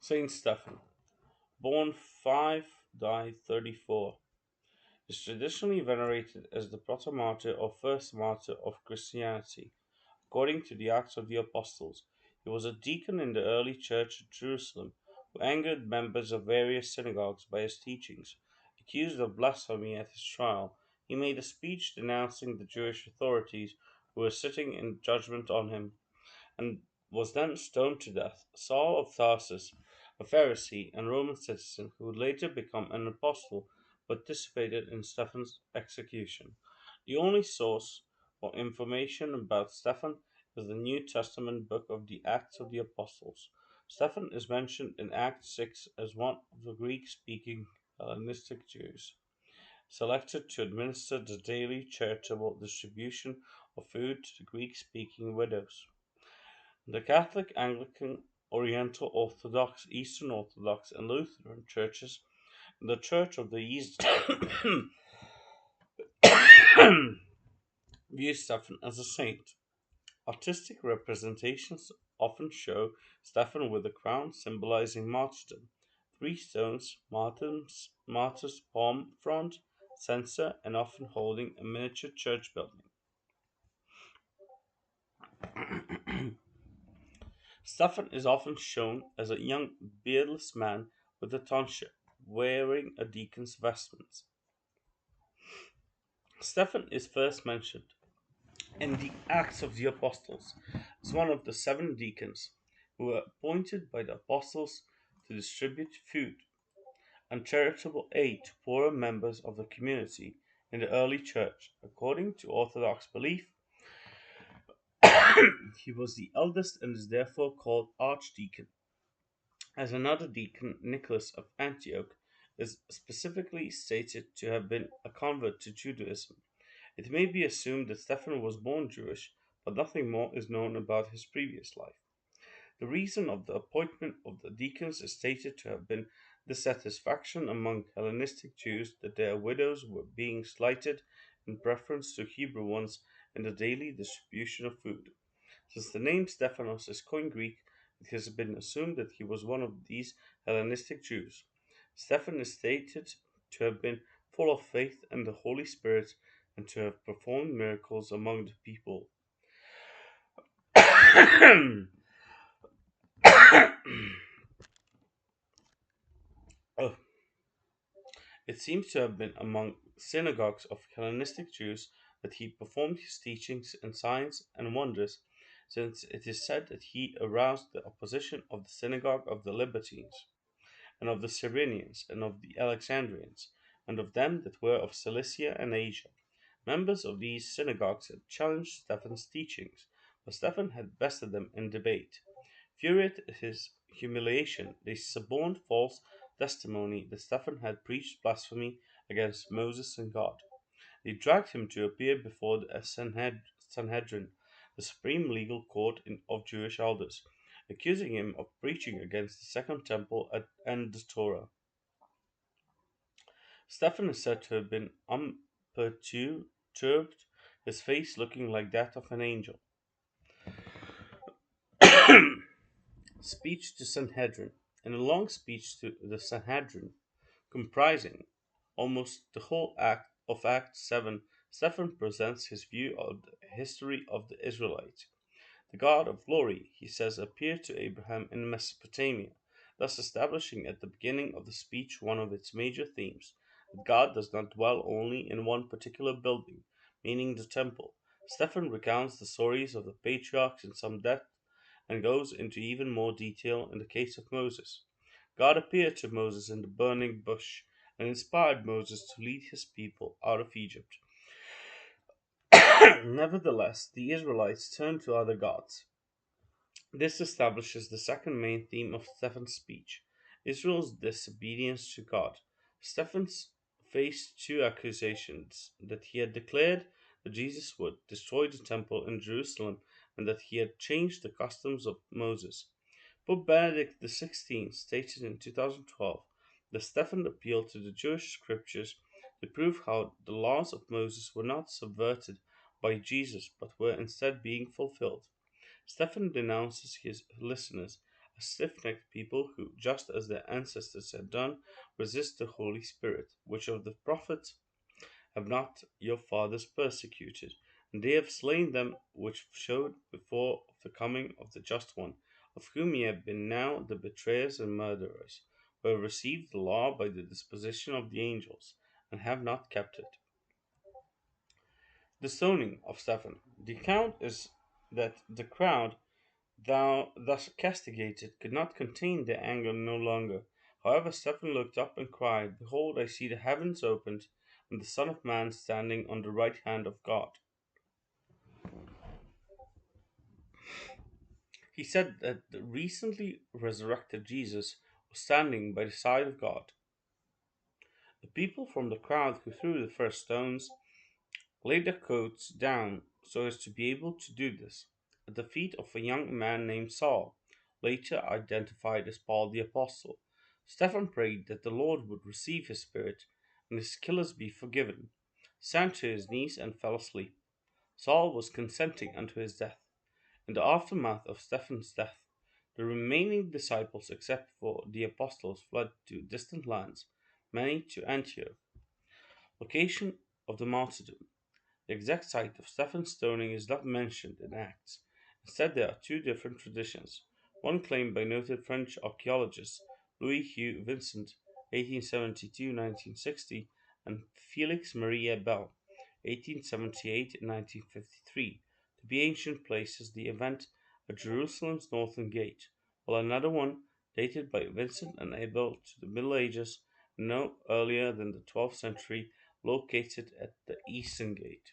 Saint Stephen, born 5, died 34, is traditionally venerated as the Protomartyr or first martyr of Christianity. According to the Acts of the Apostles, he was a deacon in the early church at Jerusalem who angered members of various synagogues by his teachings. Accused of blasphemy at his trial, he made a speech denouncing the Jewish authorities who were sitting in judgment on him, and was then stoned to death. Saul of Tarsus, a Pharisee and Roman citizen who would later become an apostle, participated in Stephen's execution. The only source for information about Stephen is the New Testament book of the Acts of the Apostles. Stephen is mentioned in Acts 6 as one of the Greek speaking Hellenistic Jews selected to administer the daily charitable distribution of food to the Greek speaking widows. The Catholic, Anglican, Oriental Orthodox, Eastern Orthodox, and Lutheran churches, and the Church of the East, view Stephen as a saint. Artistic representations often show Stephen with a crown symbolizing martyrdom, three stones, martyr's palm front, censer, and often holding a miniature church building. Stephen is often shown as a young beardless man with a tonsure, wearing a deacon's vestments. Stephen is first mentioned in the Acts of the Apostles as one of the seven deacons who were appointed by the apostles to distribute food and charitable aid to poorer members of the community in the early church. According to Orthodox belief, he was the eldest and is therefore called Archdeacon. As another deacon, Nicholas of Antioch, is specifically stated to have been a convert to Judaism. It may be assumed that Stephen was born Jewish, but nothing more is known about his previous life. The reason of the appointment of the deacons is stated to have been dissatisfaction among Hellenistic Jews that their widows were being slighted in preference to Hebrew ones in the daily distribution of food. Since the name Stephanos is Koine Greek, it has been assumed that he was one of these Hellenistic Jews. Stephen is stated to have been full of faith and the Holy Spirit and to have performed miracles among the people. Oh, it seems to have been among synagogues of Hellenistic Jews that he performed his teachings and signs and wonders, since it is said that he aroused the opposition of the synagogue of the Libertines, and of the Cyrenians, and of the Alexandrians, and of them that were of Cilicia and Asia. Members of these synagogues had challenged Stephen's teachings, but Stephen had bested them in debate. Furious at his humiliation, they suborned false testimony that Stephen had preached blasphemy against Moses and God. They dragged him to appear before the Sanhedrin, the supreme legal court of Jewish elders, accusing him of preaching against the Second Temple and the Torah. Stephen is said to have been unperturbed, his face looking like that of an angel. Speech to Sanhedrin. In a long speech to the Sanhedrin, comprising almost the whole Act 7, Stephen presents his view of the history of the Israelites. The God of glory, he says, appeared to Abraham in Mesopotamia, thus establishing at the beginning of the speech one of its major themes, that God does not dwell only in one particular building, meaning the temple. Stephen recounts the stories of the patriarchs in some depth and goes into even more detail in the case of Moses. God appeared to Moses in the burning bush and inspired Moses to lead his people out of Egypt. Nevertheless, the Israelites turned to other gods. This establishes the second main theme of Stephen's speech, Israel's disobedience to God. Stephen faced two accusations: that he had declared that Jesus would destroy the temple in Jerusalem and that he had changed the customs of Moses. Pope Benedict XVI stated in 2012 that Stephen appealed to the Jewish scriptures to prove how the laws of Moses were not subverted by Jesus but were instead being fulfilled. Stephen denounces his listeners a stiff necked people who, just as their ancestors had done, resist the Holy Spirit. Which of the prophets have not your fathers persecuted? And they have slain them which showed before of the coming of the Just One, of whom ye have been now the betrayers and murderers, who have received the law by the disposition of the angels, and have not kept it. The stoning of Stephen. The account is that the crowd, thou thus castigated, could not contain their anger no longer. However, Stephen looked up and cried, Behold, I see the heavens opened, and the Son of Man standing on the right hand of God. He said that the recently resurrected Jesus was standing by the side of God. The people from the crowd who threw the first stones laid their coats down so as to be able to do this at the feet of a young man named Saul, later identified as Paul the Apostle. Stephen prayed that the Lord would receive his spirit and his killers be forgiven, sank to his knees, and fell asleep. Saul was consenting unto his death. In the aftermath of Stephen's death, the remaining disciples, except for the apostles, fled to distant lands, many to Antioch. Location of the martyrdom. The exact site of Stephen's stoning is not mentioned in Acts. Instead, there are two different traditions. One claimed by noted French archaeologist Louis Hugh Vincent, 1872-1960, and Felix Marie Bell, 1878-1953, to be ancient places, the event at Jerusalem's northern gate, while another one, dated by Vincent and Abel to the Middle Ages, no earlier than the 12th century, located at the eastern gate.